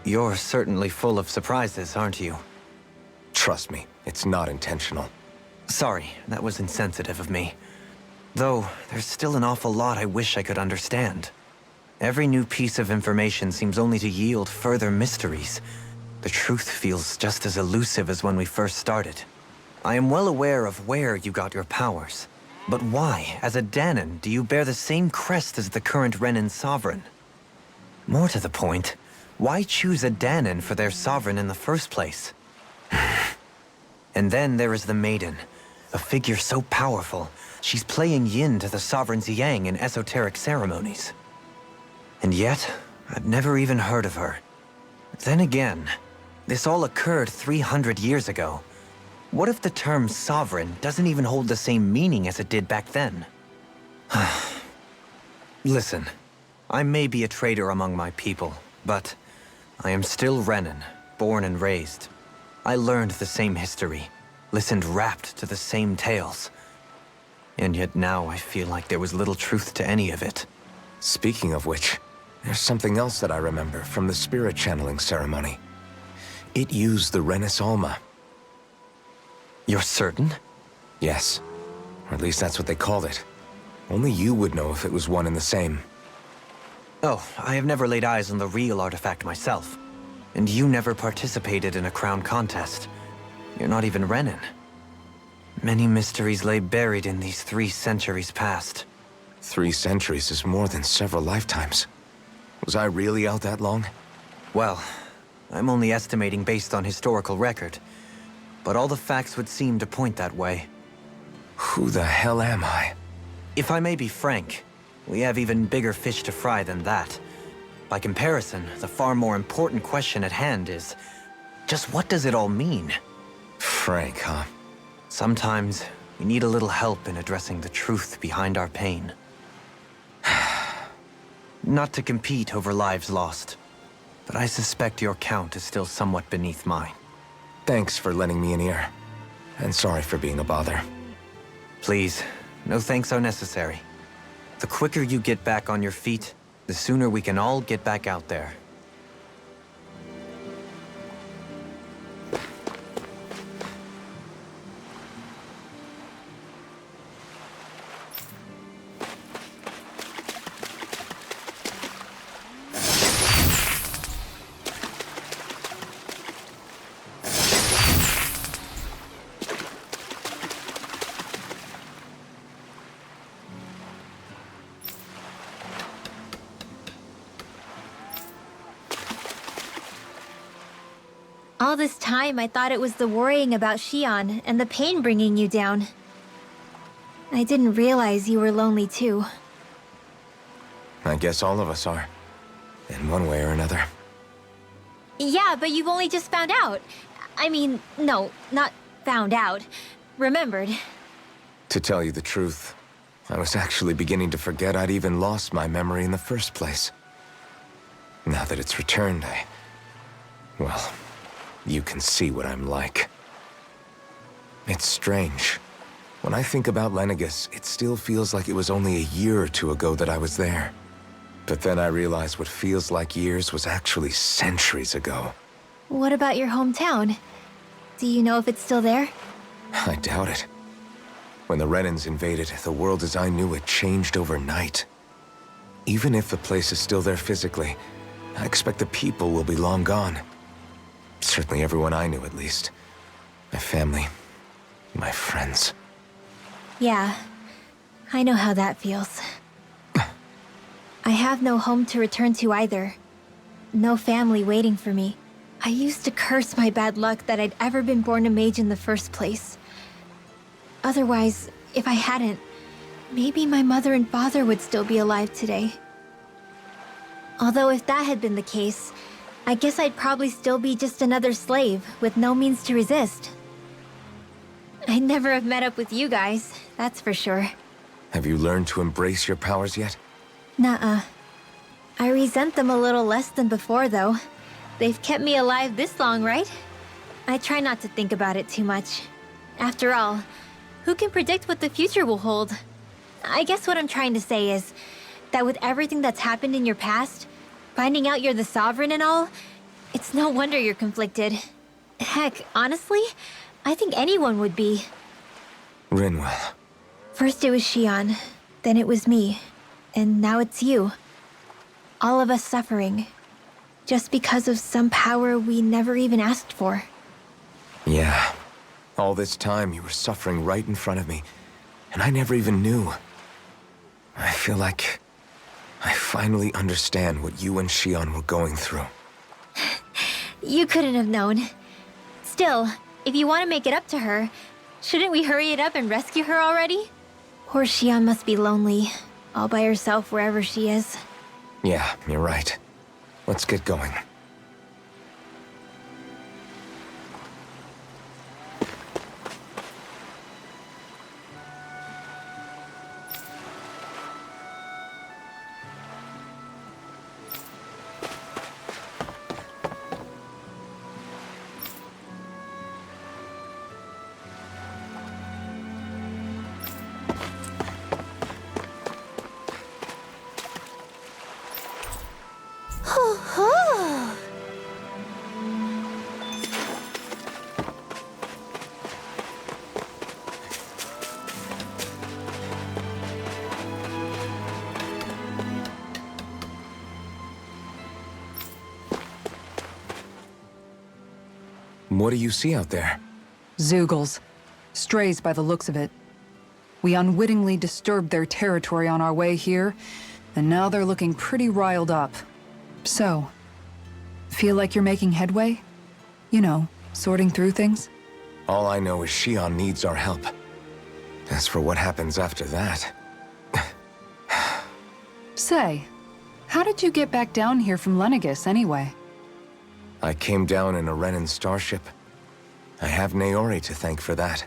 You're certainly full of surprises, aren't you? Trust me, it's not intentional. Sorry, that was insensitive of me. Though, there's still an awful lot I wish I could understand. Every new piece of information seems only to yield further mysteries. The truth feels just as elusive as when we first started. I am well aware of where you got your powers. But why, as a Dahnan, do you bear the same crest as the current Renan sovereign? More to the point, why choose a Dahnan for their sovereign in the first place? And then there is the Maiden, a figure so powerful, she's playing yin to the sovereign's yang in esoteric ceremonies. And yet, I've never even heard of her. Then again, this all occurred 300 years ago. What if the term sovereign doesn't even hold the same meaning as it did back then? Listen, I may be a traitor among my people, but I am still Renan, born and raised. I learned the same history, listened rapt to the same tales. And yet now I feel like there was little truth to any of it. Speaking of which, there's something else that I remember from the spirit channeling ceremony. It used the Renis Alma. You're certain? Yes. Or at least that's what they called it. Only you would know if it was one and the same. Oh, I have never laid eyes on the real artifact myself. And you never participated in a crown contest. You're not even Renan. Many mysteries lay buried in these 3 centuries past. 3 centuries is more than several lifetimes. Was I really out that long? Well, I'm only estimating based on historical record. But all the facts would seem to point that way. Who the hell am I? If I may be frank, we have even bigger fish to fry than that. By comparison, the far more important question at hand is, just what does it all mean? Frank, huh? Sometimes, we need a little help in addressing the truth behind our pain. Not to compete over lives lost, but I suspect your count is still somewhat beneath mine. Thanks for lending me an ear. And sorry for being a bother. Please, no thanks are necessary. The quicker you get back on your feet, the sooner we can all get back out there. All this time, I thought it was the worrying about Xion and the pain bringing you down. I didn't realize you were lonely too. I guess all of us are. In one way or another. Yeah, but you've only just found out. I mean, no, not found out. Remembered. To tell you the truth, I was actually beginning to forget I'd even lost my memory in the first place. Now that it's returned, well, you can see what I'm like. It's strange. When I think about Lenegis, it still feels like it was only a year or 2 ago that I was there. But then I realized what feels like years was actually centuries ago. What about your hometown? Do you know if it's still there? I doubt it. When the Renans invaded, the world as I knew it changed overnight. Even if the place is still there physically, I expect the people will be long gone. Certainly everyone I knew, at least. My family, my friends. Yeah, I know how that feels. I have no home to return to either. No family waiting for me. I used to curse my bad luck that I'd ever been born a mage in the first place. Otherwise, if I hadn't, maybe my mother and father would still be alive today. Although if that had been the case, I guess I'd probably still be just another slave with no means to resist. I'd never have met up with you guys, that's for sure. Have you learned to embrace your powers yet? Nuh-uh. I resent them a little less than before, though. They've kept me alive this long, right? I try not to think about it too much. After all, who can predict what the future will hold? I guess what I'm trying to say is that with everything that's happened in your past, finding out you're the Sovereign and all, It's no wonder you're conflicted. Heck, honestly, I think anyone would be. Rinwell. First it was Shion, then it was me, and now it's you. All of us suffering, just because of some power we never even asked for. Yeah. All this time you were suffering right in front of me, and I never even knew. I feel like I finally understand what you and Shion were going through. You couldn't have known. Still, if you want to make it up to her, shouldn't we hurry it up and rescue her already? Poor Shion must be lonely, all by herself wherever she is. Yeah, you're right. Let's get going. What do you see out there? Zeugles. Strays by the looks of it. We unwittingly disturbed their territory on our way here, and now they're looking pretty riled up. So, feel like you're making headway? You know, sorting through things? All I know is Shion needs our help. As for what happens after that... Say, how did you get back down here from Lenegis anyway? I came down in a Renan starship. I have Naori to thank for that.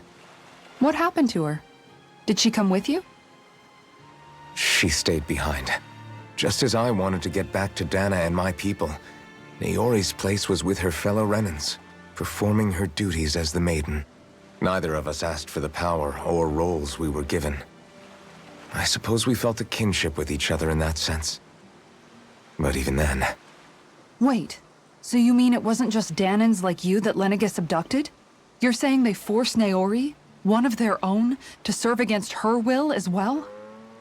What happened to her? Did she come with you? She stayed behind. Just as I wanted to get back to Dana and my people, Naori's place was with her fellow Renans, performing her duties as the Maiden. Neither of us asked for the power or roles we were given. I suppose we felt a kinship with each other in that sense. But even then... Wait, so you mean it wasn't just Danans like you that Lenegis abducted? You're saying they forced Naori, one of their own, to serve against her will as well?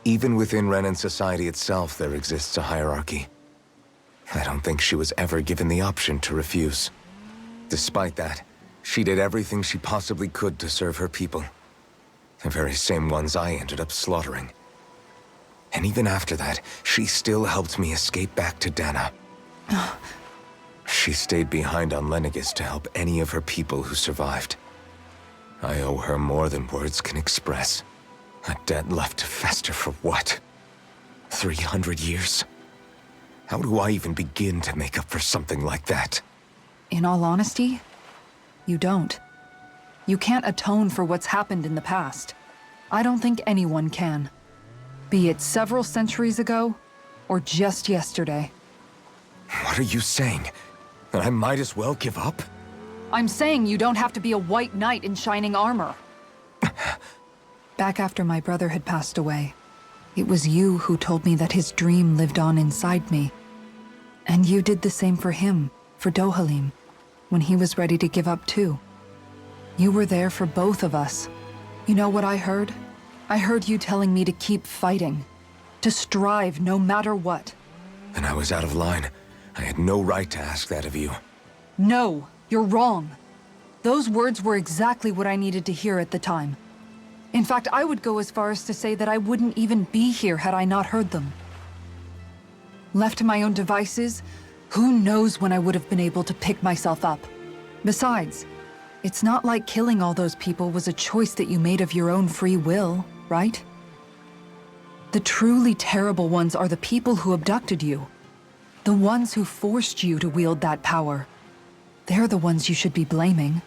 Even within Renan society itself, there exists a hierarchy. I don't think she was ever given the option to refuse. Despite that, she did everything she possibly could to serve her people. The very same ones I ended up slaughtering. And even after that, she still helped me escape back to Dana. She stayed behind on Lenegis to help any of her people who survived. I owe her more than words can express. A debt left to fester for what? 300 years? How do I even begin to make up for something like that? In all honesty, you don't. You can't atone for what's happened in the past. I don't think anyone can. Be it several centuries ago, or just yesterday. What are you saying? That I might as well give up? I'm saying you don't have to be a white knight in shining armor. Back after my brother had passed away, it was you who told me that his dream lived on inside me. And you did the same for him, for Dohalim, when he was ready to give up too. You were there for both of us. You know what I heard? I heard you telling me to keep fighting, to strive no matter what. And I was out of line. I had no right to ask that of you. No, you're wrong. Those words were exactly what I needed to hear at the time. In fact, I would go as far as to say that I wouldn't even be here had I not heard them. Left to my own devices, who knows when I would have been able to pick myself up. Besides, it's not like killing all those people was a choice that you made of your own free will, right? The truly terrible ones are the people who abducted you. The ones who forced you to wield that power. They're the ones you should be blaming.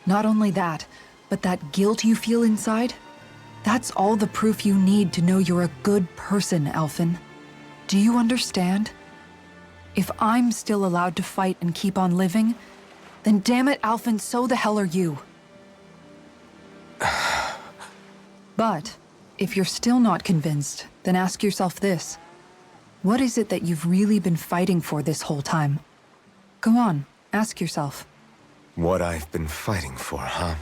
Not only that, but that guilt you feel inside, that's all the proof you need to know you're a good person, Alphen. Do you understand? If I'm still allowed to fight and keep on living, then damn it, Alphen, so the hell are you. But, if you're still not convinced, then ask yourself this. What is it that you've really been fighting for this whole time? Go on, Ask yourself. What I've been fighting for, huh?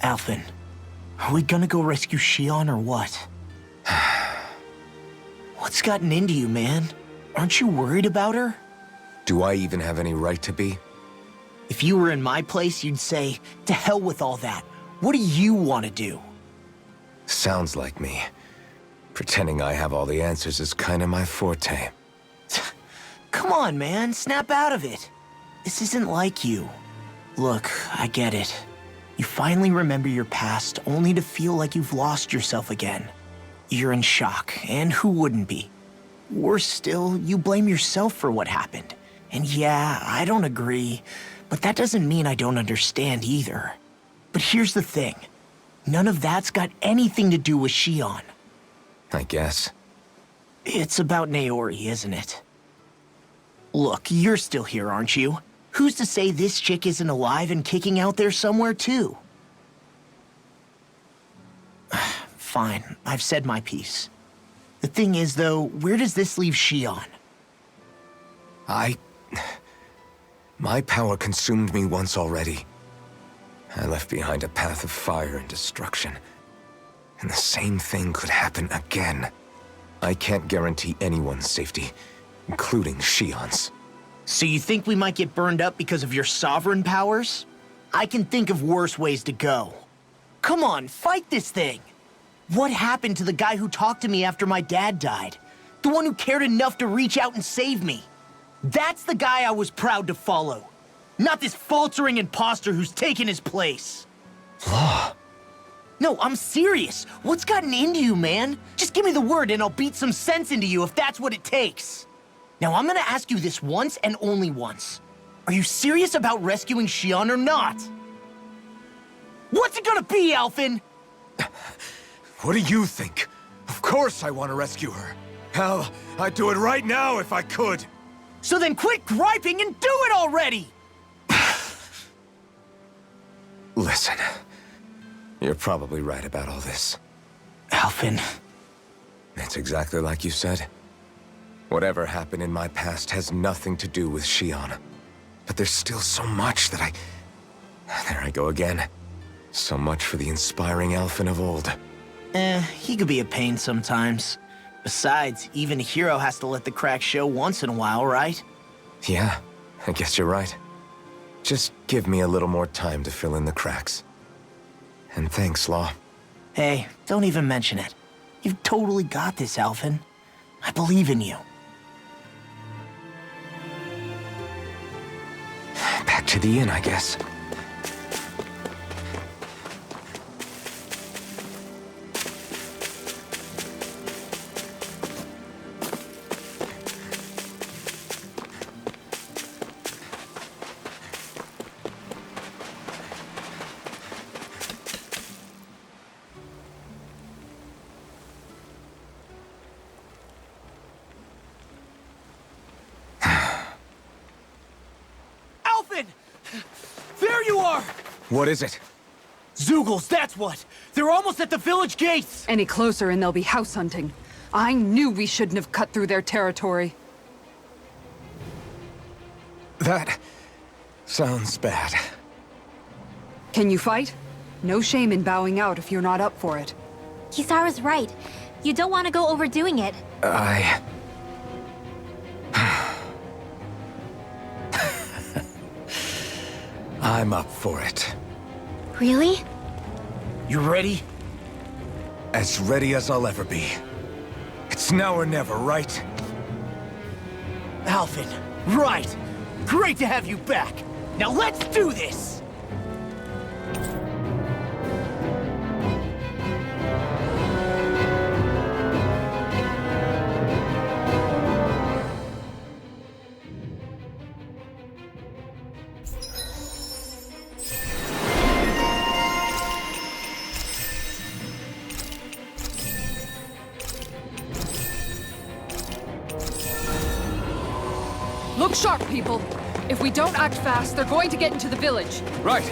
Alphen, are we gonna go rescue Shion or what? What's gotten into you, man? Aren't you worried about her? Do I even have any right to be? If you were in my place, you'd say, to hell with all that. What do you want to do? Sounds like me. Pretending I have all the answers is kinda my forte. Come on, man, snap out of it. This isn't like you. Look, I get it. You finally remember your past, only to feel like you've lost yourself again. You're in shock, and who wouldn't be? Worse still, you blame yourself for what happened. And yeah, I don't agree, but that doesn't mean I don't understand either. But here's the thing. None of that's got anything to do with Shion. I guess. It's about Naori, isn't it? Look, you're still here, aren't you? Who's to say this chick isn't alive and kicking out there somewhere, too? Fine, I've said my piece. The thing is, though, where does this leave Shion? My power consumed me once already. I left behind a path of fire and destruction. And the same thing could happen again. I can't guarantee anyone's safety, including Shion's. So you think we might get burned up because of your sovereign powers? I can think of worse ways to go. Come on, fight this thing! What happened to the guy who talked to me after my dad died? The one who cared enough to reach out and save me? That's the guy I was proud to follow. Not this faltering imposter who's taken his place. Law. No, I'm serious. What's gotten into you, man? Just give me the word and I'll beat some sense into you if that's what it takes. Now, I'm gonna ask you this once and only once. Are you serious about rescuing Shion or not? What's it gonna be, Alphen? What do you think? Of course I want to rescue her. Hell, I'd do it right now if I could. So then quit griping and do it already! Listen, you're probably right about all this. Alphen. It's exactly like you said. Whatever happened in my past has nothing to do with Shion. But there's still so much that There I go again. So much for the inspiring Alphen of old. He could be a pain sometimes. Besides, even a hero has to let the cracks show once in a while, right? Yeah, I guess you're right. Just give me a little more time to fill in the cracks. And thanks, Law. Hey, don't even mention it. You've totally got this, Alphen. I believe in you. Back to the inn, I guess. There you are! What is it? Zeugles, that's what! They're almost at the village gates! Any closer and they'll be house hunting. I knew we shouldn't have cut through their territory. That sounds bad. Can you fight? No shame in bowing out if you're not up for it. Kisara's right. You don't want to go overdoing it. I'm up for it. Really? You ready? As ready as I'll ever be. It's now or never, right? Alphen, right! Great to have you back! Now let's do this! Look sharp, people. If we don't act fast, they're going to get into the village. Right.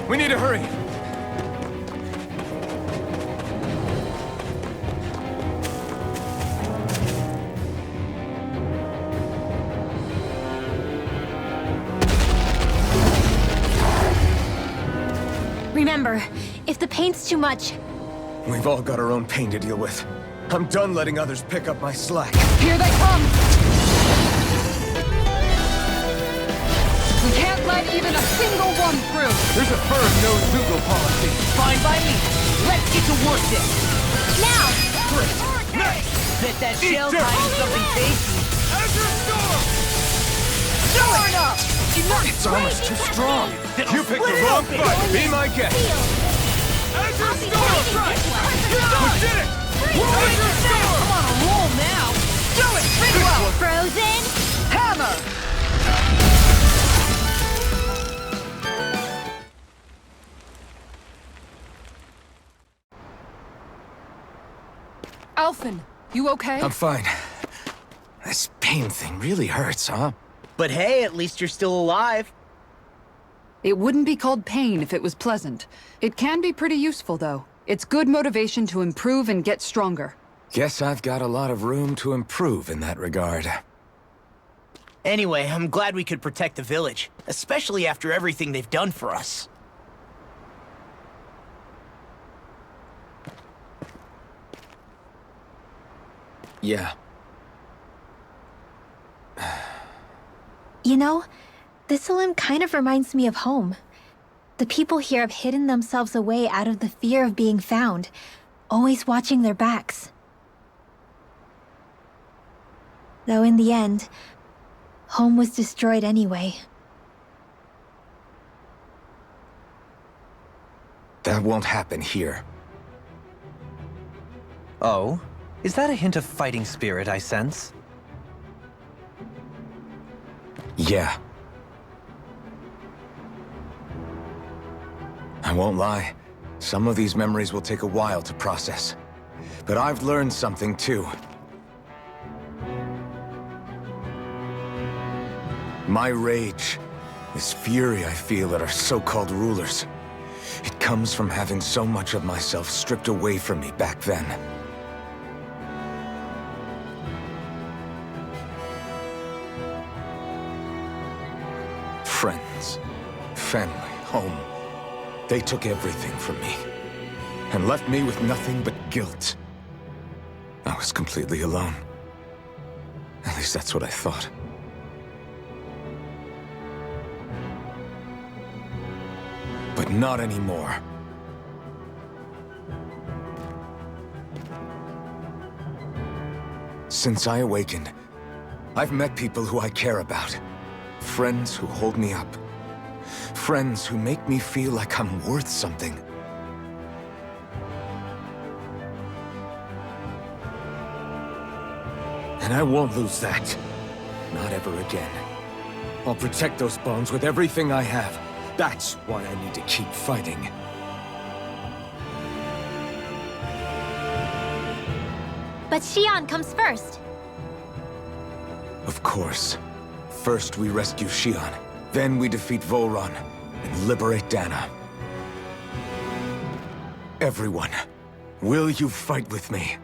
We need to hurry. Remember, if the pain's too much, We've all got our own pain to deal with. I'm done letting others pick up my slack. Here they come! We can't let even a single one through! There's a firm no-Zeugle policy. Fine by me. Let's get to work then. now! Bet that shell's hiding something tasty. Its armor's too strong. Then You I'll picked split the it wrong open. fight. Be my guest. I'll be fighting this one. We did it! Come on a roll now. Do it, pretty well. Frozen? Hammer! Alphen, you okay? I'm fine. This pain thing really hurts, huh? But hey, at least you're still alive. It wouldn't be called pain if it was pleasant. It can be pretty useful, though. It's good motivation to improve and get stronger. Guess I've got a lot of room to improve in that regard. Anyway, I'm glad we could protect the village, especially after everything they've done for us. Yeah. You know, Thistleum kind of reminds me of home. The people here have hidden themselves away out of the fear of being found, always watching their backs. Though in the end, home was destroyed anyway. That won't happen here. Oh? Is that a hint of fighting spirit I sense? Yeah. I won't lie. Some of these memories will take a while to process. But I've learned something too. My rage, this fury I feel at our so-called rulers, it comes from having so much of myself stripped away from me back then. Friends, family, home. They took everything from me, and left me with nothing but guilt. I was completely alone. At least that's what I thought. But not anymore. Since I awakened, I've met people who I care about. Friends who hold me up. Friends who make me feel like I'm worth something. And I won't lose that. Not ever again. I'll protect those bones with everything I have. That's why I need to keep fighting. But Xion comes first. Of course. First we rescue Xion, Then we defeat Volron and liberate Dana. Everyone, will you fight with me?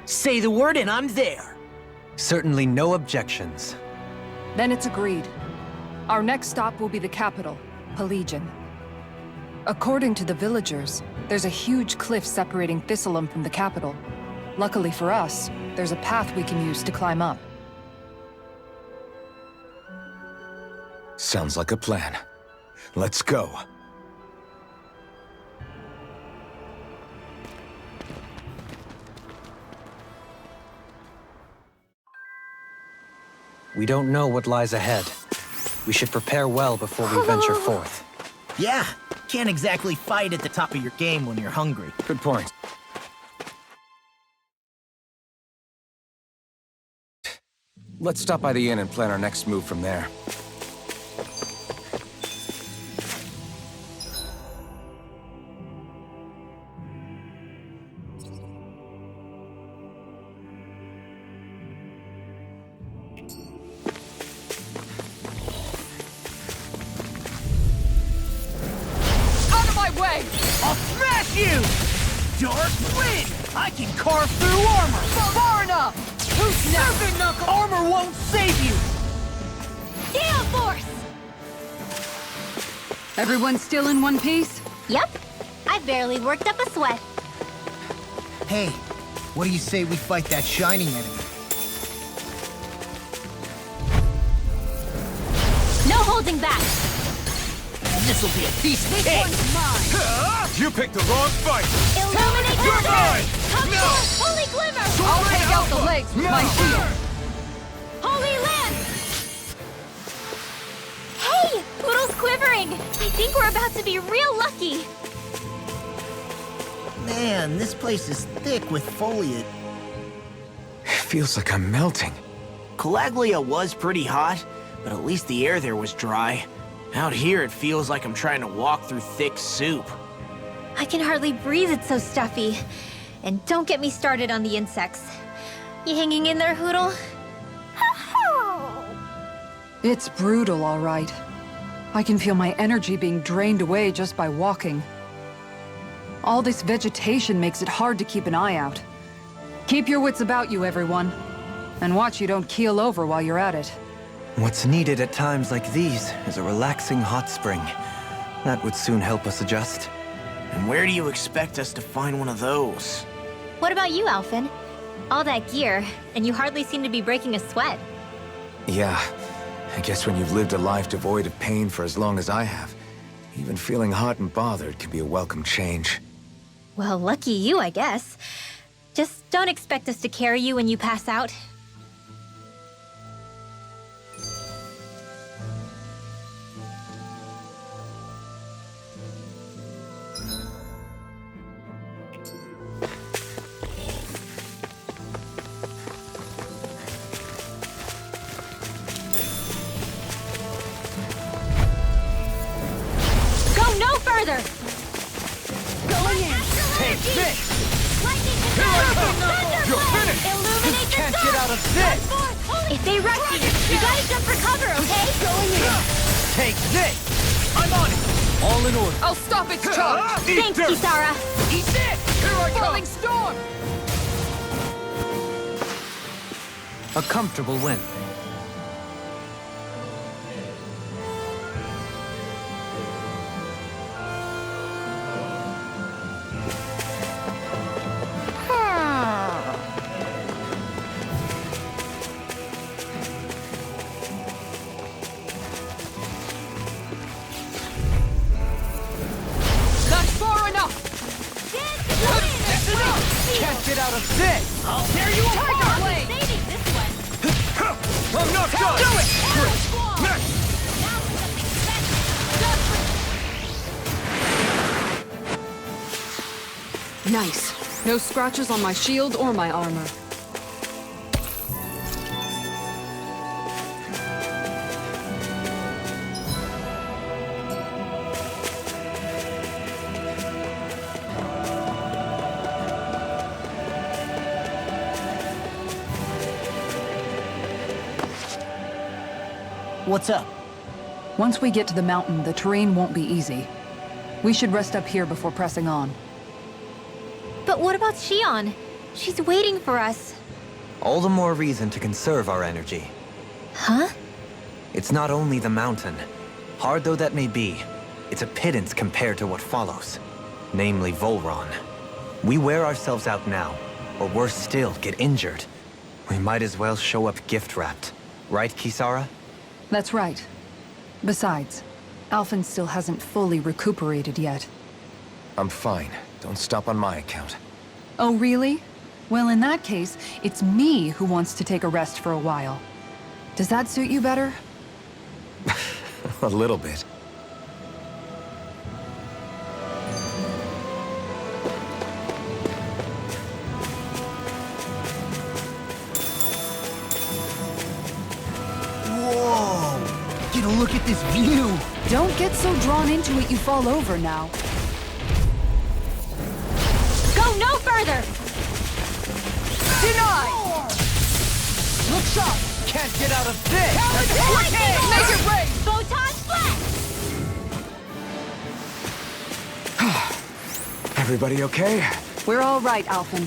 Say the word and I'm there. Certainly no objections. Then it's agreed. Our next stop will be the capital, Pelegion. According to the villagers, there's a huge cliff separating Thistleum from the capital. Luckily for us, there's a path we can use to climb up. Sounds like a plan. Let's go. We don't know what lies ahead. We should prepare well before we venture forth. Yeah, can't exactly fight at the top of your game when you're hungry. Good point. Let's stop by the inn and plan our next move from there. Out of my way! I'll smash you! Dark Wind! I can carve through armor! Far enough! Who's next? Serpent Knuckle! Armor won't save you! Gale Force! Everyone still in one piece? Yep. I barely worked up a sweat. Hey, what do you say we fight that shining enemy? No holding back. This'll be a feast This cake! one's mine! You picked the wrong fight! Illuminate the You're mine! Come No! forth, Holy Glimmer! I'll take out the legs with my shield! Holy Land! Hey! Poodle's quivering! I think we're about to be real lucky! Man, this place is thick with foliage. Feels like I'm melting. Calaglia was pretty hot, but at least the air there was dry. Out here, it feels like I'm trying to walk through thick soup. I can hardly breathe, it's so stuffy. And don't get me started on the insects. You hanging in there, Hootle? It's brutal, all right. I can feel my energy being drained away just by walking. All this vegetation makes it hard to keep an eye out. Keep your wits about you, everyone. And watch you don't keel over while you're at it. What's needed at times like these is a relaxing hot spring. That would soon help us adjust. And where do you expect us to find one of those? What about you, Alphen? All that gear, and you hardly seem to be breaking a sweat. Yeah, I guess when you've lived a life devoid of pain for as long as I have, even feeling hot and bothered can be a welcome change. Well, lucky you, I guess. Just don't expect us to carry you when you pass out. Go no further! Going in! Take this! Lightning Here I come! Thunderblade! You're finished! Illuminate the Can't dark! get out of this! If they rush you gotta jump for cover, okay? Going in! Take this! I'm on it! All in order. I'll stop its charge! Thanks, Kisara! Eat this! Here I Falling storm! A comfortable win. That's far enough! That's enough! Can't get out of this! I'll tear you apart! Saving this one! I'm not done! Do it! Nice. No scratches on my shield or my armor. What's up? Once we get to the mountain, the terrain won't be easy. We should rest up here before pressing on. But what about Shion? She's waiting for us. All the more reason to conserve our energy. Huh? It's not only the mountain. Hard though that may be, it's a pittance compared to what follows. Namely Volron. We wear ourselves out now, or worse still, get injured. We might as well show up gift-wrapped. Right, Kisara? That's right. Besides, Alphen still hasn't fully recuperated yet. I'm fine. Don't stop on my account. Oh, really? Well, in that case, it's me who wants to take a rest for a while. Does that suit you better? A little bit. Whoa! Get a look at this view! Don't get so drawn into it you fall over now. Go no further! Denied! Look sharp! Can't get out of this! Make it rain! Photon flash! Everybody okay? We're all right, Alphen.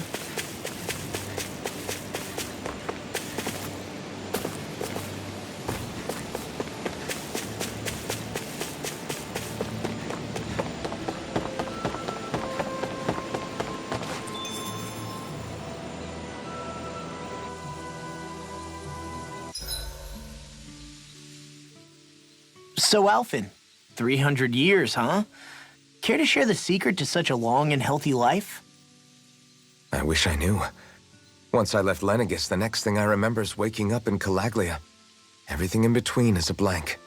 So, Alphen, 300 years, huh? Care to share the secret to such a long and healthy life? I wish I knew. Once I left Lenegis, the next thing I remember is waking up in Calaglia. Everything in between is a blank.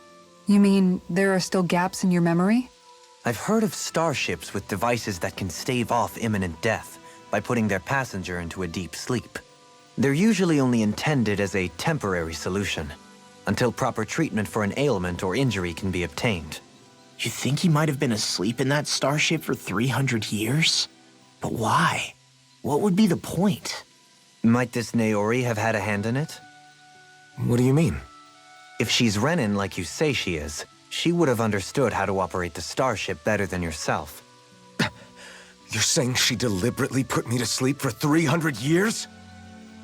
You mean there are still gaps in your memory? I've heard of starships with devices that can stave off imminent death by putting their passenger into a deep sleep. They're usually only intended as a temporary solution, until proper treatment for an ailment or injury can be obtained. You think he might have been asleep in that starship for 300 years? But why? What would be the point? Might this Naori have had a hand in it? What do you mean? If she's Renin like you say she is, she would have understood how to operate the starship better than yourself. You're saying she deliberately put me to sleep for 300 years?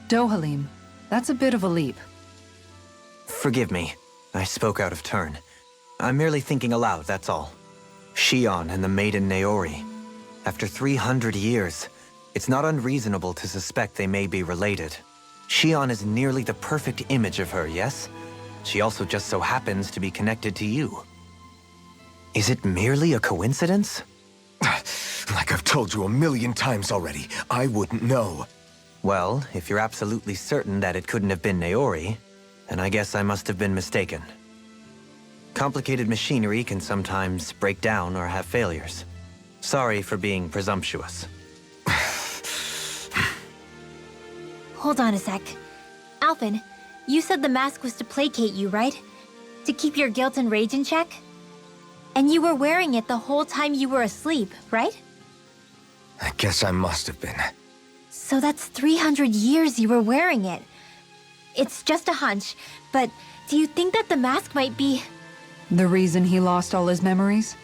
Dohalim, that's a bit of a leap. Forgive me. I spoke out of turn. I'm merely thinking aloud, that's all. Shion and the maiden Naori. After 300 years, it's not unreasonable to suspect they may be related. Shion is nearly the perfect image of her, yes? She also just so happens to be connected to you. Is it merely a coincidence? Like I've told you 1,000,000 times already, I wouldn't know. Well, if you're absolutely certain that it couldn't have been Naori, then I guess I must have been mistaken. Complicated machinery can sometimes break down or have failures. Sorry for being presumptuous. Hold on a sec. Alphen, you said the mask was to placate you, right? To keep your guilt and rage in check? And you were wearing it the whole time you were asleep, right? I guess I must have been. So that's 300 years you were wearing it. It's just a hunch, but do you think that the mask might be... The reason he lost all his memories?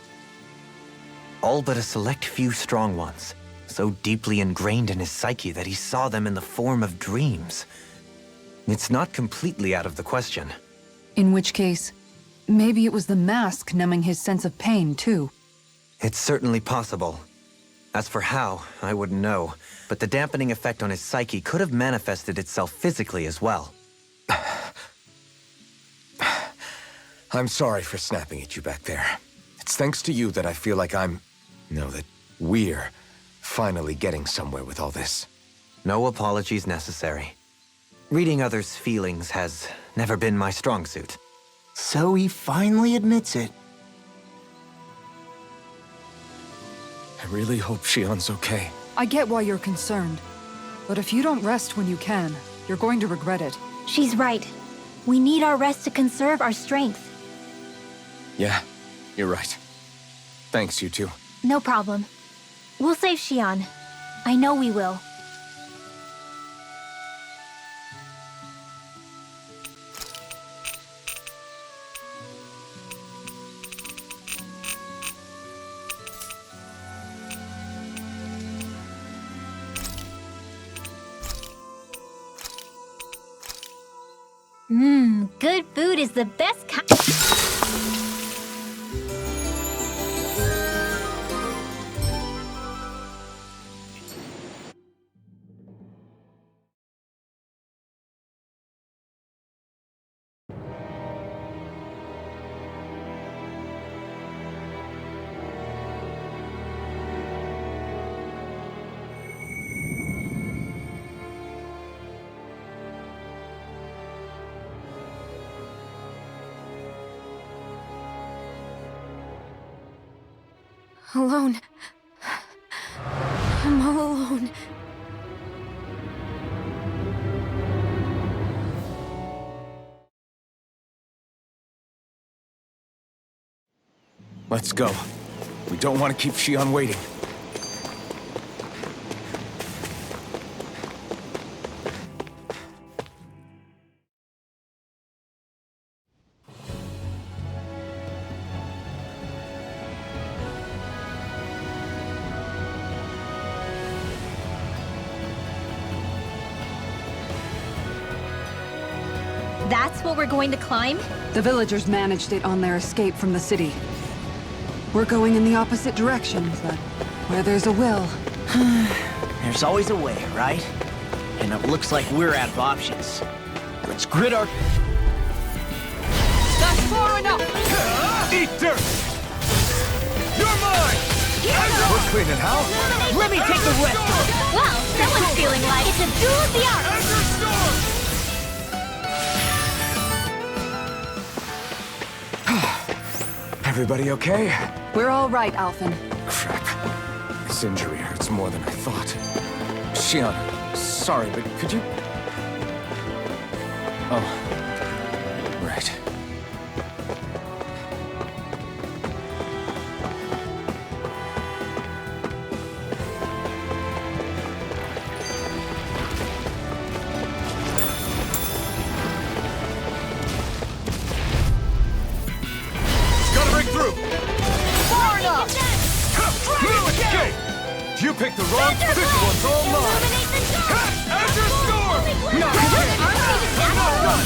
All but a select few strong ones, so deeply ingrained in his psyche that he saw them in the form of dreams. It's not completely out of the question. In which case, maybe it was the mask numbing his sense of pain, too. It's certainly possible. As for how, I wouldn't know, but the dampening effect on his psyche could have manifested itself physically as well. I'm sorry for snapping at you back there. It's thanks to you that I feel like that we're finally getting somewhere with all this. No apologies necessary. Reading others' feelings has never been my strong suit. So he finally admits it. I really hope Shion's okay. I get why you're concerned. But if you don't rest when you can, you're going to regret it. She's right. We need our rest to conserve our strength. Yeah, you're right. Thanks, you two. No problem. We'll save Shion. I know we will. Good food is the best kind. Alone. I'm all alone. Let's go. We don't want to keep Shion waiting. That's what we're going to climb? The villagers managed it on their escape from the city. We're going in the opposite direction, but where there's a will... There's always a way, right? And it looks like we're out of options. Let's grit our... That's far enough! Eat dirt! You're mine! We're clean and how? Let me take the rest of it! Well, someone's feeling like it's a duel of the arts! Everybody okay? We're all right, Alphen. Crap. This injury hurts more than I thought. Shion, sorry, but could you... Oh. Right. Gotta break through! Far enough! Escape! You picked the wrong... This one's all mine! Azure Storm! No! I'm not done!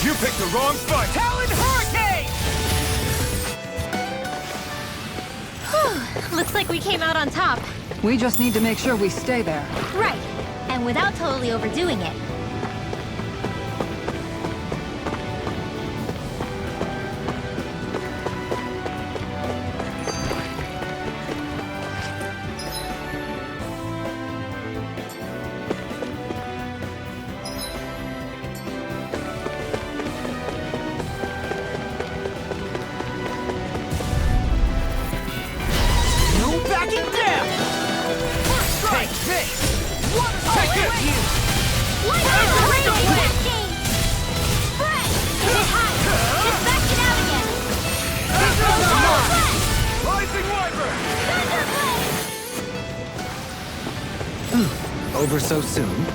You picked the wrong fight! Talon Hurricane! Looks like we came out on top. We just need to make sure we stay there. Right. And without totally overdoing it. No backing down! First strike! Take this! Take it! You! What is the game? Fred! Hit it high! Just back it out again! Rising Wyvern! Over so soon?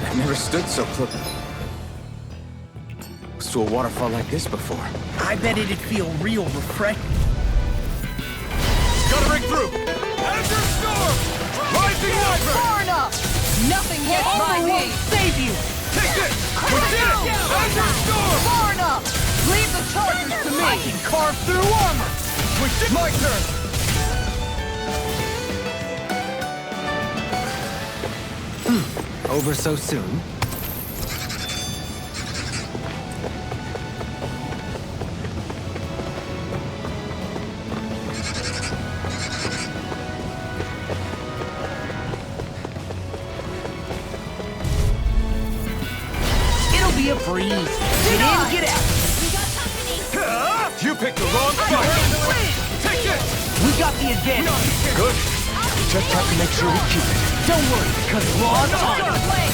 I've never stood so close to a waterfall like this before. I bet it'd feel real refreshing. Gotta break through! Azure Storm! Rising Wyvern! Far enough! Nothing gets by me! Save you! Take it! We did it! Azure Storm! Far enough! Leave the chargers to I me! can carve through armor! We did my turn! Over so soon? It'll be a breeze. Get in, get out. You picked the wrong fight! Take it! We got the advantage. Good. We just have to make sure we keep it. Don't worry, because law's on.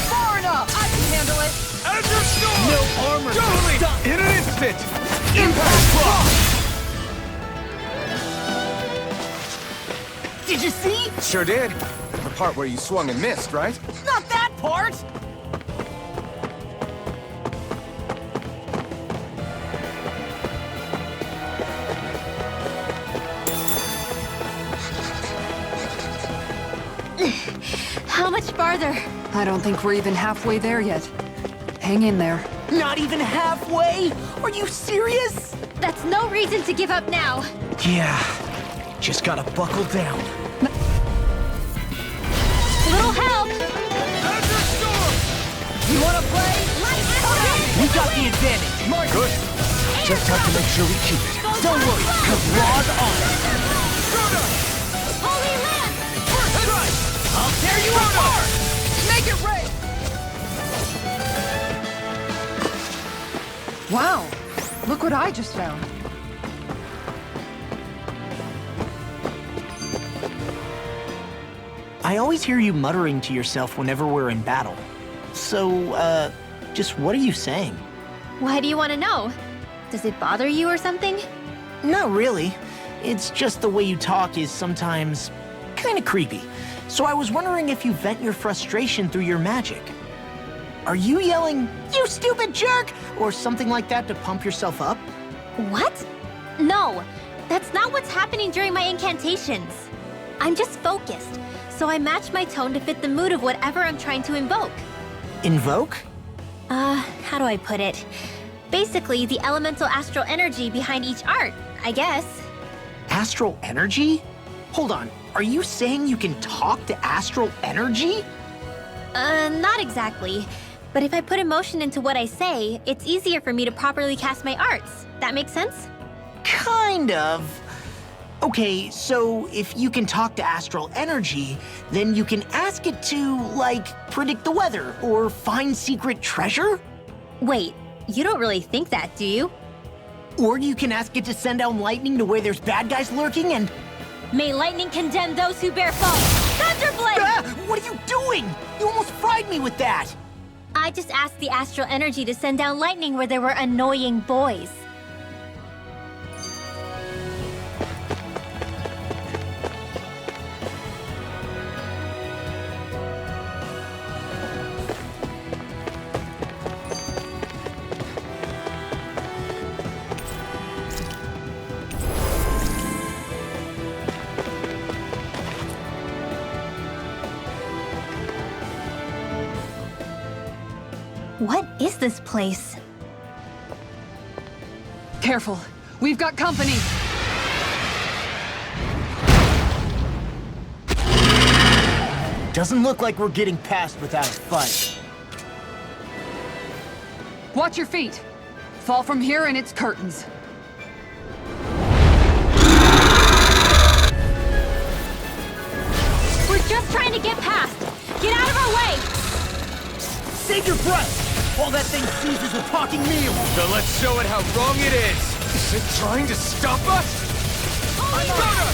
Far enough! I can handle it! Azure Storm! No armor. Totally! Stop. In an instant! Impact block. Did you see? Sure did. The part where you swung and missed, right? Not that part! How much farther? I don't think we're even halfway there yet. Hang in there. Not even halfway? Are you serious? That's no reason to give up now. Yeah, just gotta buckle down. Little help! You wanna play? We got the advantage. Good. Just have to make sure we keep it. Don't worry, cause Raw's on it. Holy Land! I'll tear you apart! Make it rain! Wow, look what I just found. I always hear you muttering to yourself whenever we're in battle. So, just what are you saying? Why do you want to know? Does it bother you or something? Not really. It's just the way you talk is sometimes kinda creepy. So I was wondering if you vent your frustration through your magic. Are you yelling, "You stupid jerk," or something like that to pump yourself up? What? No, that's not what's happening during my incantations. I'm just focused, so I match my tone to fit the mood of whatever I'm trying to invoke. Invoke? How do I put it? Basically, the elemental astral energy behind each art, I guess. Astral energy? Hold on, are you saying you can talk to astral energy? Not exactly. But if I put emotion into what I say, it's easier for me to properly cast my arts. That makes sense? Kind of. Okay, so if you can talk to astral energy, then you can ask it to, like, predict the weather or find secret treasure? Wait, you don't really think that, do you? Or you can ask it to send down lightning to where there's bad guys lurking and... May lightning condemn those who bear false! Thunderblade! Ah! What are you doing? You almost fried me with that! I just asked the astral energy to send down lightning where there were annoying boys. What is this place? Careful, we've got company. Doesn't look like we're getting past without a fight. Watch your feet. Fall from here and it's curtains. We're just trying to get past. Get out of our way! Save your breath while that thing seizes a talking meal. So let's show it how wrong it is. Is it trying to stop us? Holy Soda!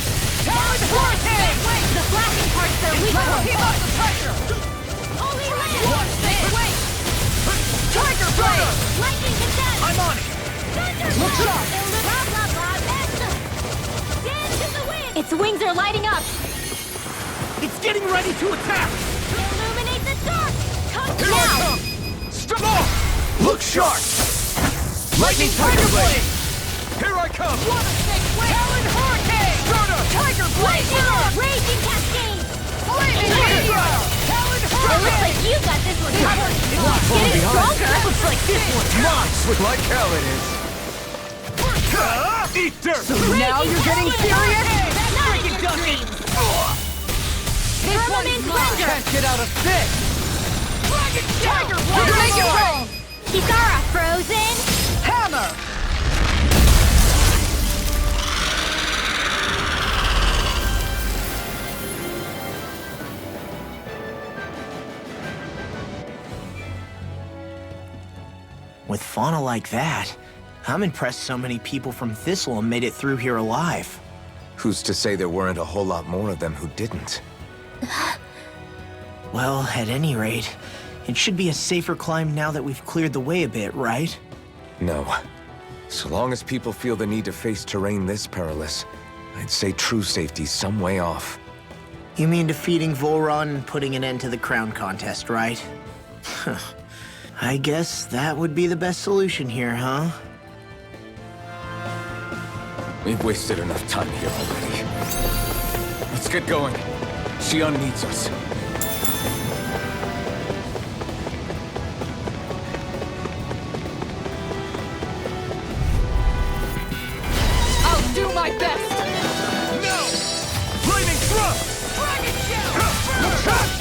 Talon Hurricane! Wait, the flashing part's their weak point. Keep up the pressure! Holy Land! Watch this! Wait! Tiger Blade! Lightning condemned! I'm on it. Look sharp! Blah, blah, blah, master! Stand to the wind! Its wings are lighting up! It's getting ready to attack. Illuminate the dark! Come Here I now! come! Stop off! Look sharp! Lightning Tiger Blade! Here I come! Talon Hurricane! Soda! Tiger Blade! Raging Cascade! Flaming Meteor! Talon It looks Hurricane! like you got this one covered! falling Getting behind. stronger! Looks like this one's mine. With like hell it is. Eat dirt! Now you're getting serious? Freaking ducking. Firmament Render! Can't get out of this! Tiger Blade! Make it rain! Kisara Frozen! Hammer! With fauna like that, I'm impressed so many people from Thistle made it through here alive. Who's to say there weren't a whole lot more of them who didn't? Well, at any rate, it should be a safer climb now that we've cleared the way a bit, right? No. So long as people feel the need to face terrain this perilous, I'd say true safety's some way off. You mean defeating Volron and putting an end to the crown contest, right? I guess that would be the best solution here, huh? We've wasted enough time here already. Let's get going. Shion needs us. I'll do my best! No! Flaming thrust! Dragon Shadow!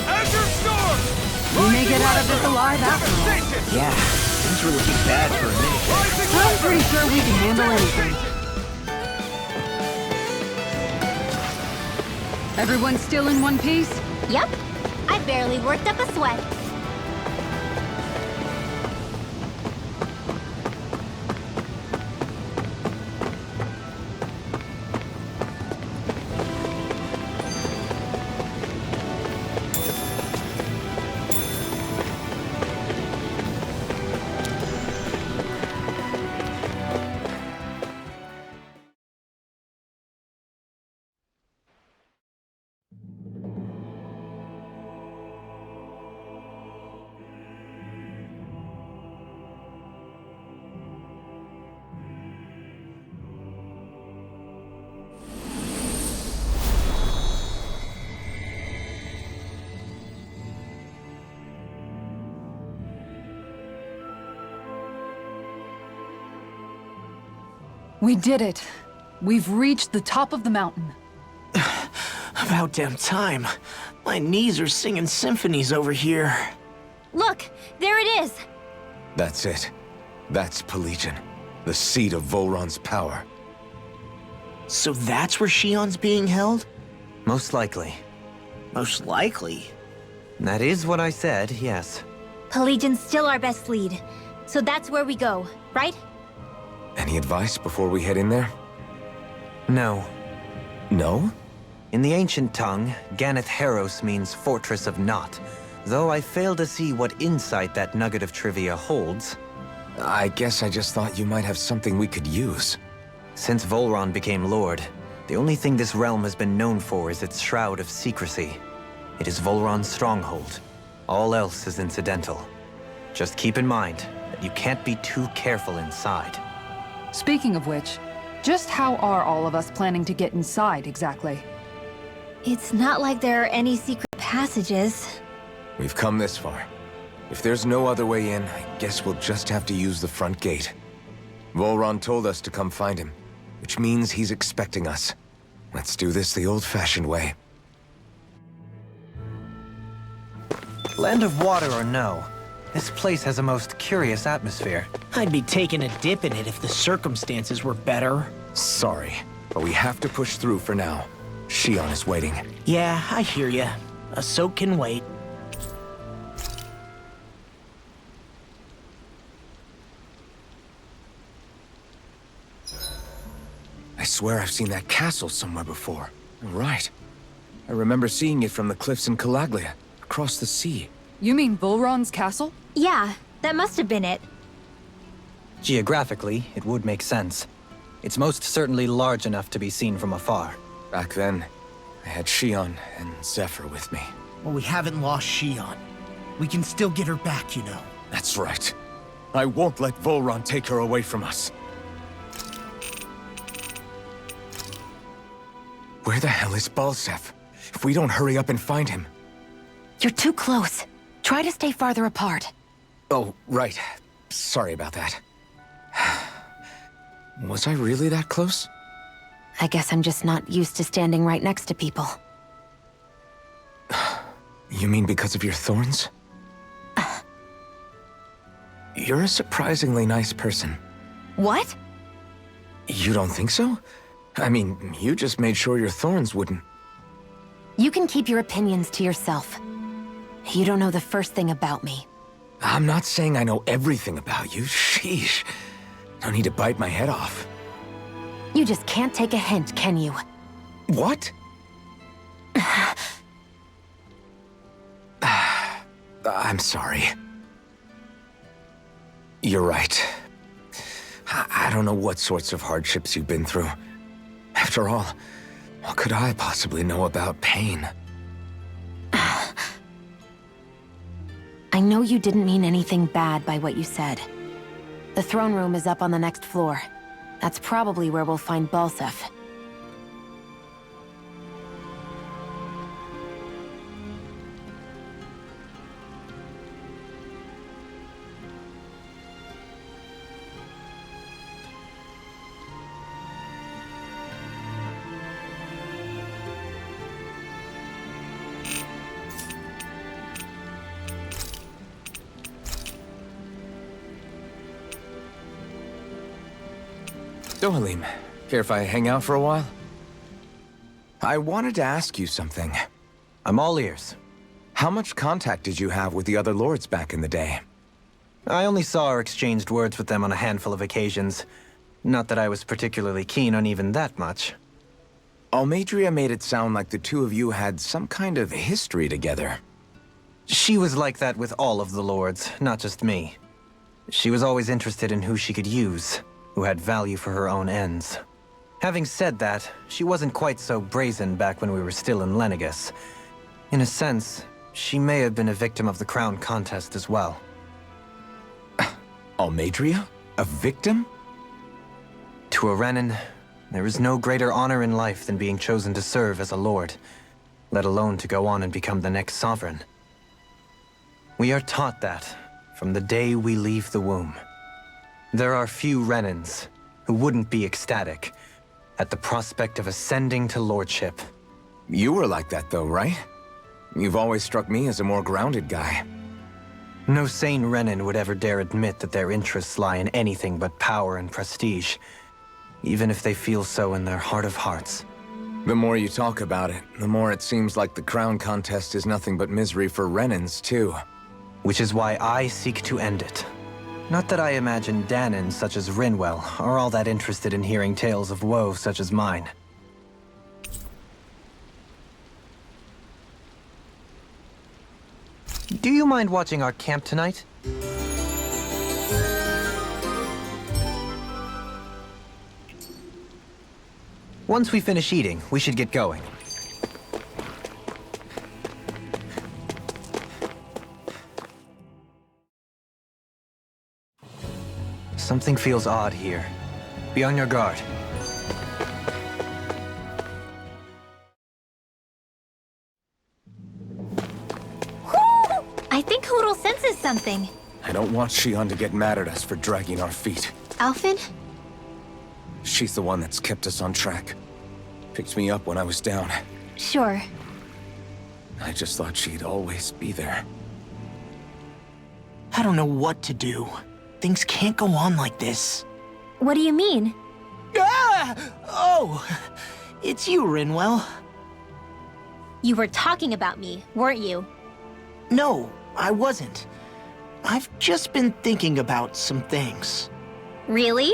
Azure Storm! We may get out of this alive after all. Yeah, things were looking bad for a minute. I'm pretty sure we can handle anything. Everyone still in one piece? Yep. I barely worked up a sweat. We did it. We've reached the top of the mountain. About damn time. My knees are singing symphonies over here. Look, there it is. That's it. That's Pelegion, the seat of Volron's power. So that's where Shion's being held? Most likely. Most likely. That is what I said, yes. Pelagian's still our best lead. So that's where we go, right? Any advice before we head in there? No. No? In the ancient tongue, Ganeth Heros means Fortress of Naught. Though I fail to see what insight that nugget of trivia holds. I guess I just thought you might have something we could use. Since Volron became Lord, the only thing this realm has been known for is its shroud of secrecy. It is Volron's stronghold. All else is incidental. Just keep in mind that you can't be too careful inside. Speaking of which, just how are all of us planning to get inside exactly? It's not like there are any secret passages. We've come this far. If there's no other way in, I guess we'll just have to use the front gate. Volron told us to come find him, which means he's expecting us. Let's do this the old-fashioned way. Land of water or no, this place has a most curious atmosphere. I'd be taking a dip in it if the circumstances were better. Sorry, but we have to push through for now. Shion is waiting. Yeah, I hear ya. A soak can wait. I swear I've seen that castle somewhere before. Right. I remember seeing it from the cliffs in Calaglia, across the sea. You mean Volron's castle? Yeah, that must have been it. Geographically, it would make sense. It's most certainly large enough to be seen from afar. Back then, I had Shion and Zephyr with me. Well, we haven't lost Shion. We can still get her back, you know. That's right. I won't let Volron take her away from us. Where the hell is Balseph? If we don't hurry up and find him... You're too close. Try to stay farther apart. Oh, right. Sorry about that. Was I really that close? I guess I'm just not used to standing right next to people. You mean because of your thorns? You're a surprisingly nice person. What? You don't think so? I mean, you just made sure your thorns wouldn't... You can keep your opinions to yourself. You don't know the first thing about me. I'm not saying I know everything about you. Sheesh. No need to bite my head off. You just can't take a hint, can you? What? I'm sorry. You're right. I don't know what sorts of hardships you've been through. After all, what could I possibly know about pain? I know you didn't mean anything bad by what you said. The throne room is up on the next floor. That's probably where we'll find Balseph. Dohalim, care if I hang out for a while? I wanted to ask you something. I'm all ears. How much contact did you have with the other lords back in the day? I only saw or exchanged words with them on a handful of occasions. Not that I was particularly keen on even that much. Almeidrea made it sound like the two of you had some kind of history together. She was like that with all of the lords, not just me. She was always interested in who she could use, who had value for her own ends. Having said that, she wasn't quite so brazen back when we were still in Lenegus. In a sense, she may have been a victim of the crown contest as well. Almeidrea? A victim? To a Renan, there is no greater honor in life than being chosen to serve as a lord, let alone to go on and become the next sovereign. We are taught that from the day we leave the womb. There are few Renans who wouldn't be ecstatic at the prospect of ascending to lordship. You were like that though, right? You've always struck me as a more grounded guy. No sane Renan would ever dare admit that their interests lie in anything but power and prestige, even if they feel so in their heart of hearts. The more you talk about it, the more it seems like the crown contest is nothing but misery for Renans, too. Which is why I seek to end it. Not that I imagine Danon such as Rinwell are all that interested in hearing tales of woe such as mine. Do you mind watching our camp tonight? Once we finish eating, we should get going. Something feels odd here. Be on your guard. I think Hootle senses something. I don't want Shion to get mad at us for dragging our feet. Alphen? She's the one that's kept us on track. Picked me up when I was down. Sure. I just thought she'd always be there. I don't know what to do. Things can't go on like this. What do you mean? Ah! Oh! It's you, Rinwell. You were talking about me, weren't you? No, I wasn't. I've just been thinking about some things. Really?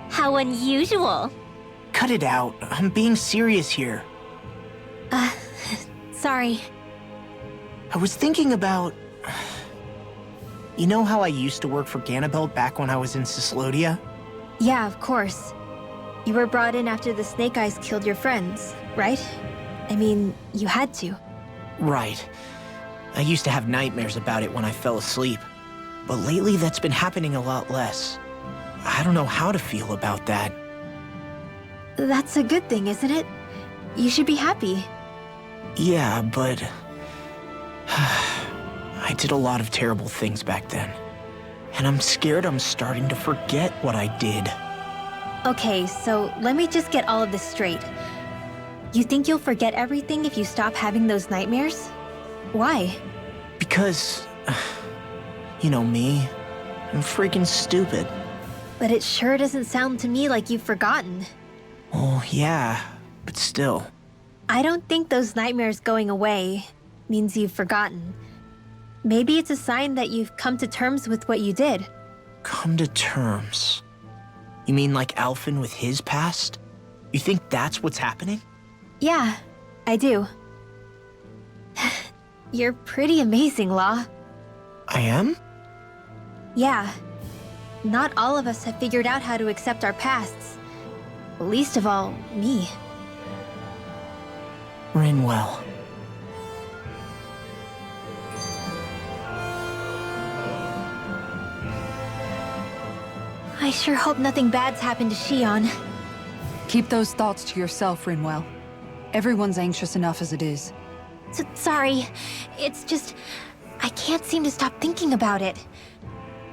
How unusual. Cut it out. I'm being serious here. Sorry. I was thinking about... You know how I used to work for Ganabelt back when I was in Cyslodia? Yeah, of course. You were brought in after the Snake Eyes killed your friends, right? I mean, you had to. Right. I used to have nightmares about it when I fell asleep. But lately that's been happening a lot less. I don't know how to feel about that. That's a good thing, isn't it? You should be happy. Yeah, but... I did a lot of terrible things back then. And I'm scared I'm starting to forget what I did. Okay, so let me just get all of this straight. You think you'll forget everything if you stop having those nightmares? Why? Because... You know me. I'm freaking stupid. But it sure doesn't sound to me like you've forgotten. Oh, yeah. But still. I don't think those nightmares going away means you've forgotten. Maybe it's a sign that you've come to terms with what you did. Come to terms? You mean like Alphen with his past? You think that's what's happening? Yeah, I do. You're pretty amazing, Law. I am? Yeah. Not all of us have figured out how to accept our pasts. Least of all, me. Rinwell. I sure hope nothing bad's happened to Shion. Keep those thoughts to yourself, Rinwell. Everyone's anxious enough as it is. Sorry. It's just... I can't seem to stop thinking about it.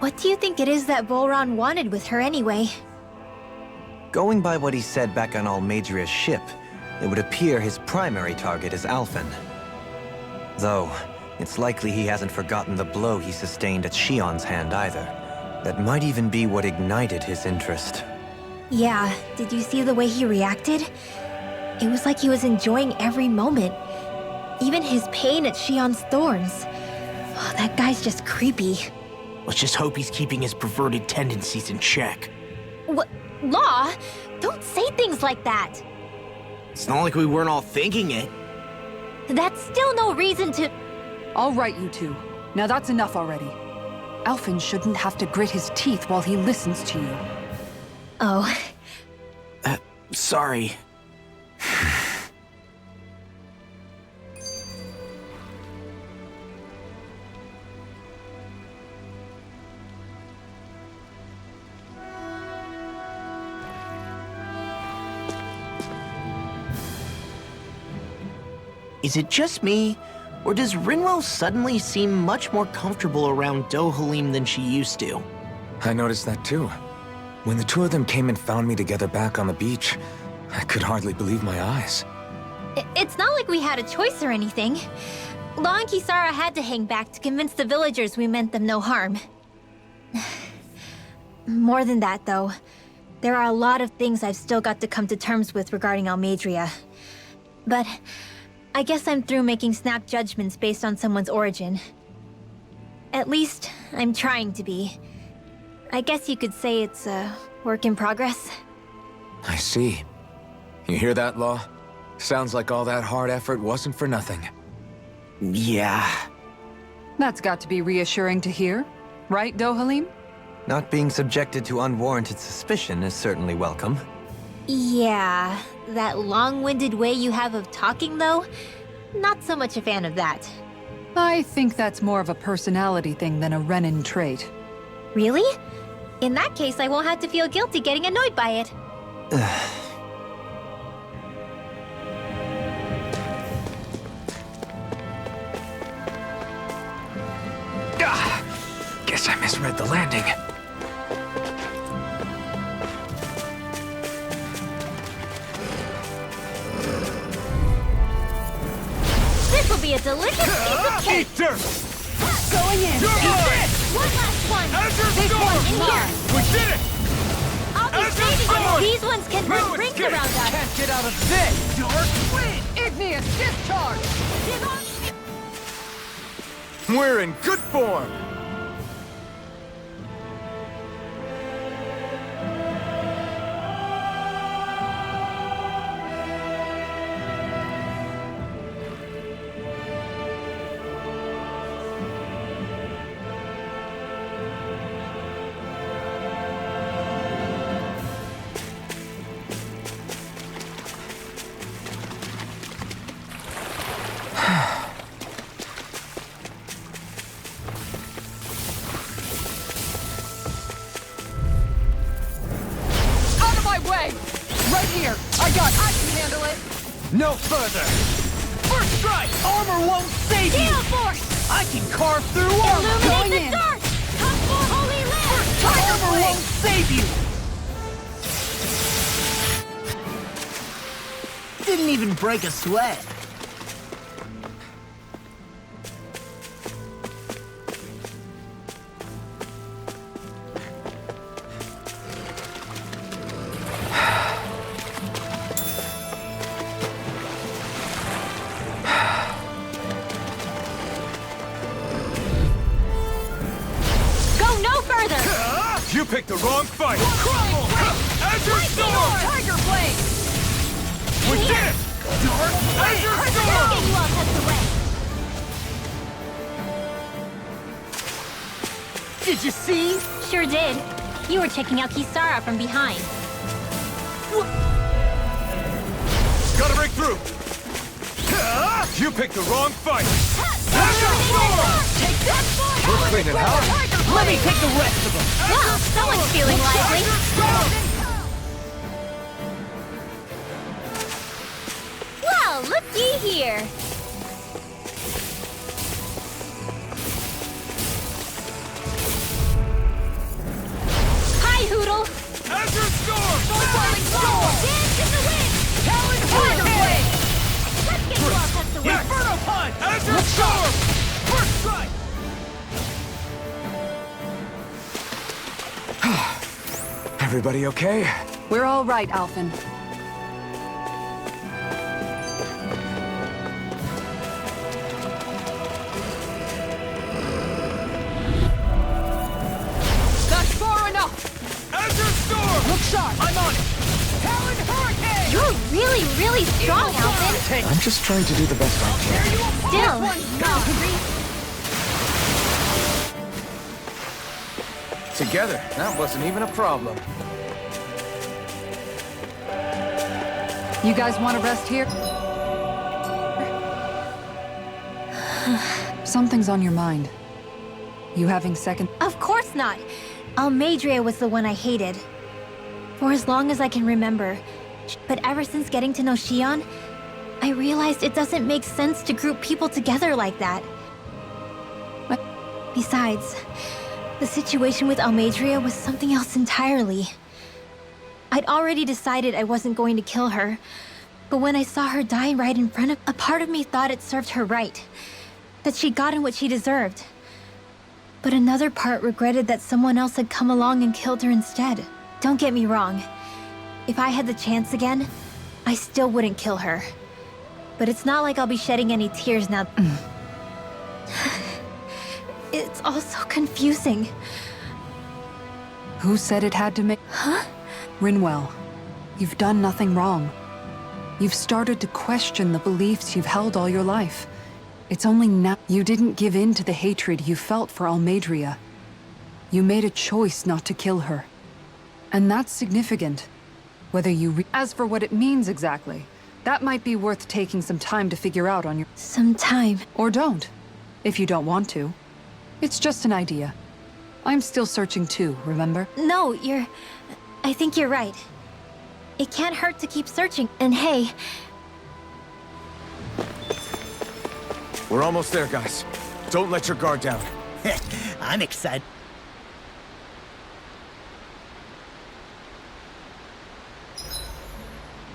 What do you think it is that Volron wanted with her anyway? Going by what he said back on Almadria's ship, it would appear his primary target is Alphen. Though, it's likely he hasn't forgotten the blow he sustained at Shion's hand either. That might even be what ignited his interest. Yeah, did you see the way he reacted? It was like he was enjoying every moment. Even his pain at Shion's thorns. Oh, that guy's just creepy. Let's just hope he's keeping his perverted tendencies in check. What? Law? Don't say things like that. It's not like we weren't all thinking it. That's still no reason to... All right, you two. Now that's enough already. Alphen shouldn't have to grit his teeth while he listens to you. Oh. Sorry. Is it just me, or does Rinwell suddenly seem much more comfortable around Dohalim than she used to? I noticed that too. When the two of them came and found me together back on the beach, I could hardly believe my eyes. It's not like we had a choice or anything. Law and Kisara had to hang back to convince the villagers we meant them no harm. More than that, though. There are a lot of things I've still got to come to terms with regarding Almadria. But I guess I'm through making snap judgments based on someone's origin. At least, I'm trying to be. I guess you could say it's a work in progress. I see. You hear that, Law? Sounds like all that hard effort wasn't for nothing. Yeah. That's got to be reassuring to hear. Right, Dohalim? Not being subjected to unwarranted suspicion is certainly welcome. Yeah, that long-winded way you have of talking, though? Not so much a fan of that. I think that's more of a personality thing than a Renin trait. Really? In that case, I won't have to feel guilty getting annoyed by it. Guess I misread the landing. This will be a delicious piece of cake! Eat dirt! Going in! One last one! This one in here! We did it! I'll be Azure saving you! Sword! These ones can run rings around us! Can't get out of this! Dark Wind! Igneous discharge! We're in good form! Out of my way! Right here! I can handle it! No further! First strike! Armor won't save you! Gale Force! I can carve through armor! Illuminate the in. dark! Come for Holy Land! Armor won't save you! Didn't even break a sweat. Go no further! You picked the wrong fight! Crumble! Azure Storm! Tiger Blade! We did it! Dark Azure Get Storm! you all tucked away! Did you see? Sure did. You were checking out Kisara from behind. Gotta break through! You picked the wrong fight! Take that! We're cleaning house! Let me take the rest of them! Well, someone's feeling lively. Well, looky here. Hi, Hoodle. Azure Storm! Dance in the wind. Talon Hurricane! Let's get you all tucked away. Inferno Punch! Azure Storm! First strike! Everybody okay? We're all right, Alphen. That's far enough! Azure Storm! Look sharp! I'm on it! Talon Hurricane! You're really strong, Alvin. I'm just trying to do the best I can. There you are! Still, Together, that wasn't even a problem. You guys want to rest here? Something's on your mind. You having second? Of course not. Almeidrea was the one I hated. For as long as I can remember. But ever since getting to know Shion, I realized it doesn't make sense to group people together like that. Besides, the situation with Almeidrea was something else entirely. I'd already decided I wasn't going to kill her, but when I saw her die right in front of, a part of me thought it served her right, that she'd gotten what she deserved. But another part regretted that someone else had come along and killed her instead. Don't get me wrong. If I had the chance again, I still wouldn't kill her. But it's not like I'll be shedding any tears now. It's all so confusing. Who said it had to make... Huh? Rinwell, you've done nothing wrong. You've started to question the beliefs you've held all your life. It's only now you didn't give in to the hatred you felt for Almeidrea. You made a choice not to kill her. And that's significant. Whether you As for what it means exactly, that might be worth taking some time to figure out on your... Some time. Or don't, if you don't want to. It's just an idea. I'm still searching too, remember? No, I think you're right. It can't hurt to keep searching. And hey, We're almost there, guys. Don't let your guard down. I'm excited.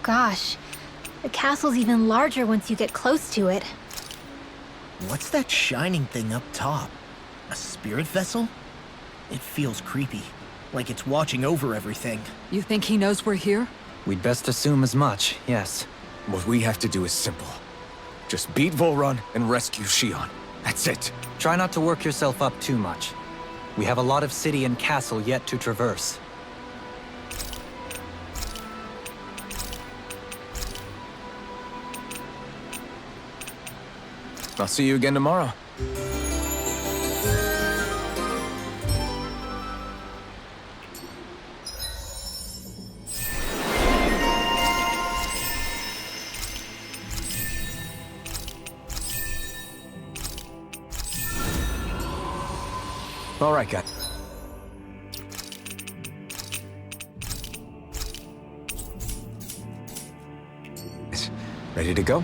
gosh, the castle's even larger once you get close to it. What's that shining thing up top? A spirit vessel? It feels creepy, like it's watching over everything. You think he knows we're here? We'd best assume as much, yes. What we have to do is simple. Just beat Volrun and rescue Shion. That's it. Try not to work yourself up too much. We have a lot of city and castle yet to traverse. I'll see you again tomorrow. All right, guys. Ready to go?